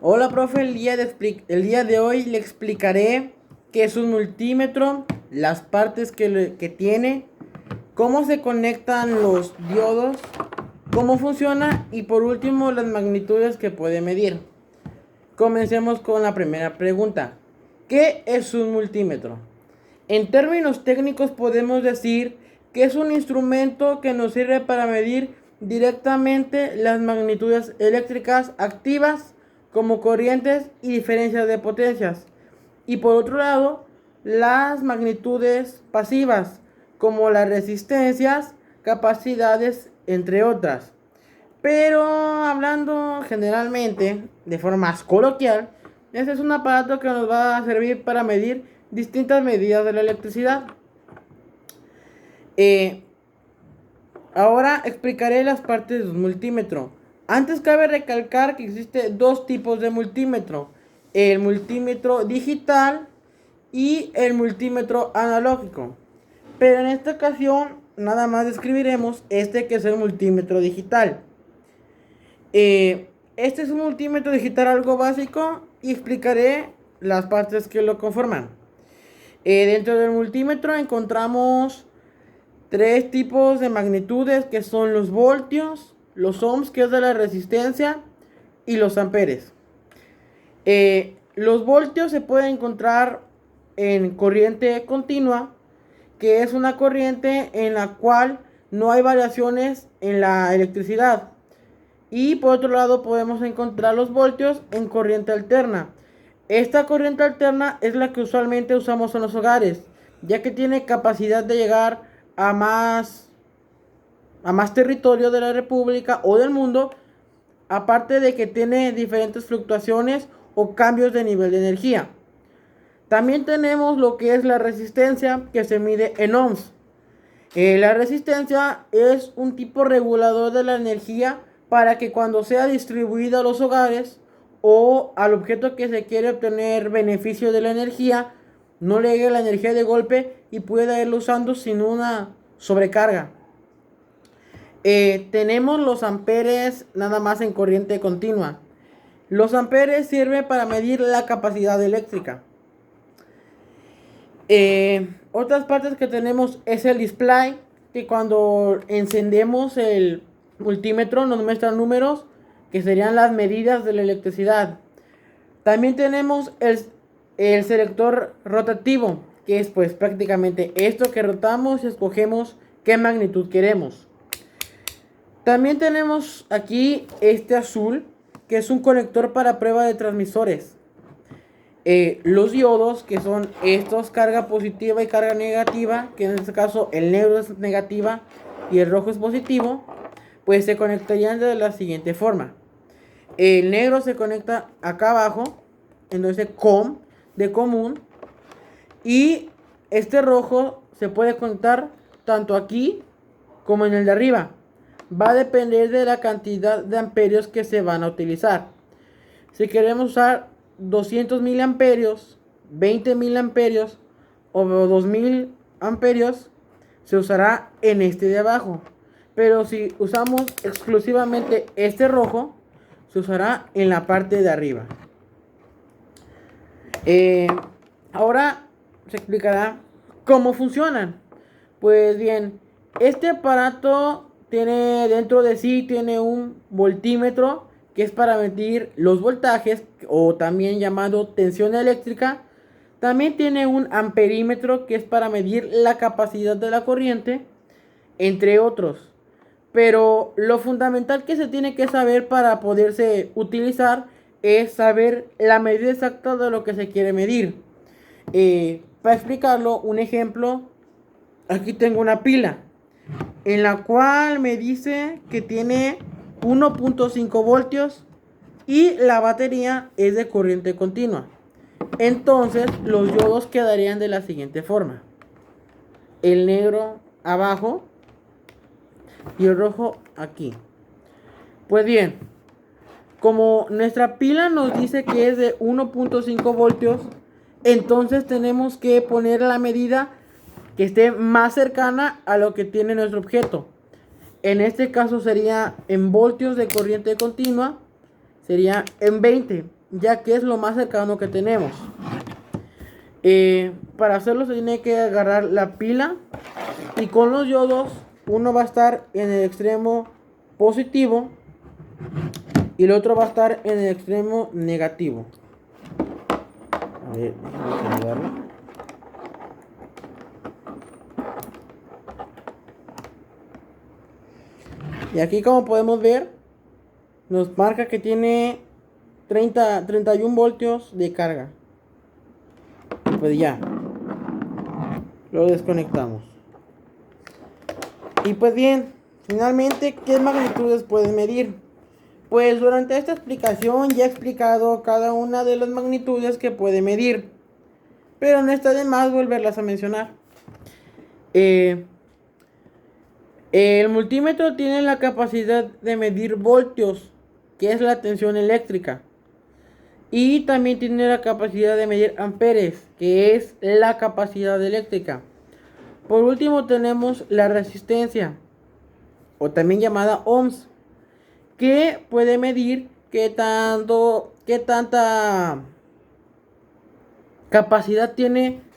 Hola, profe. El día de hoy le explicaré qué es un multímetro, las partes que tiene, cómo se conectan los diodos, cómo funciona y por último las magnitudes que puede medir. Comencemos con la primera pregunta. ¿Qué es un multímetro? En términos técnicos podemos decir que es un instrumento que nos sirve para medir directamente las magnitudes eléctricas activas como corrientes y diferencias de potencias. Y por otro lado, las magnitudes pasivas como las resistencias, capacidades, entre otras. Pero hablando generalmente, de forma más coloquial, este es un aparato que nos va a servir para medir distintas medidas de la electricidad. Eh, Ahora explicaré las partes de un multímetro. Antes cabe recalcar que existen dos tipos de multímetro: el multímetro digital y el multímetro analógico. Pero en esta ocasión nada más describiremos este, que es el multímetro digital. Este es un multímetro digital algo básico y explicaré las partes que lo conforman. Dentro del multímetro encontramos tres tipos de magnitudes, que son los voltios, los ohms, que es de la resistencia, y los amperes. Los voltios se pueden encontrar en corriente continua, que es una corriente en la cual no hay variaciones en la electricidad. Y por otro lado podemos encontrar los voltios en corriente alterna. Esta corriente alterna es la que usualmente usamos en los hogares, ya que tiene capacidad de llegar a más territorio de la República o del mundo, aparte de que tiene diferentes fluctuaciones o cambios de nivel de energía. También tenemos lo que es la resistencia, que se mide en ohms. La resistencia es un tipo regulador de la energía para que cuando sea distribuida a los hogares o al objeto que se quiere obtener beneficio de la energía, no le llegue la energía de golpe y pueda irlo usando sin una sobrecarga. Tenemos los amperes nada más en corriente continua. Los amperes sirven para medir la capacidad eléctrica. Otras partes que tenemos es el display, que cuando encendemos el multímetro nos muestra números que serían las medidas de la electricidad. También tenemos el selector rotativo, que es pues prácticamente esto que rotamos y escogemos qué magnitud queremos. También tenemos aquí este azul, que es un conector para prueba de transmisores. Los diodos, que son estos, carga positiva y carga negativa, que en este caso el negro es negativa y el rojo es positivo, pues se conectarían de la siguiente forma. El negro se conecta acá abajo, entonces COM, de común, y este rojo se puede conectar tanto aquí como en el de arriba. Va a depender de la cantidad de amperios que se van a utilizar. Si queremos usar 200 miliamperios, 20 miliamperios o 2000 amperios, se usará en este de abajo. Pero si usamos exclusivamente este rojo, se usará en la parte de arriba. Ahora se explicará cómo funcionan. Pues bien, este aparato tiene dentro de sí un voltímetro, que es para medir los voltajes o también llamado tensión eléctrica. También tiene un amperímetro, que es para medir la capacidad de la corriente, entre otros. Pero lo fundamental que se tiene que saber para poderse utilizar es saber la medida exacta de lo que se quiere medir. Para explicarlo, un ejemplo: aquí tengo una pila en la cual me dice que tiene 1.5 voltios y la batería es de corriente continua. Entonces los diodos quedarían de la siguiente forma: el negro abajo y el rojo aquí. Pues bien, como nuestra pila nos dice que es de 1.5 voltios, entonces tenemos que poner la medida que esté más cercana a lo que tiene nuestro objeto. En este caso sería en voltios de corriente continua, sería en 20. ya que es lo más cercano que tenemos. Para hacerlo se tiene que agarrar la pila y con los diodos uno va a estar en el extremo positivo y el otro va a estar en el extremo negativo. A ver, déjame ayudarlo. Y aquí, como podemos ver, nos marca que tiene 31 voltios de carga. Pues ya, lo desconectamos. Y pues bien, finalmente, ¿qué magnitudes pueden medir? Pues durante esta explicación ya he explicado cada una de las magnitudes que puede medir, pero no está de más volverlas a mencionar. El multímetro tiene la capacidad de medir voltios, que es la tensión eléctrica, y también tiene la capacidad de medir amperes, que es la capacidad eléctrica. Por último tenemos la resistencia, o también llamada ohms, que puede medir qué tanta capacidad tiene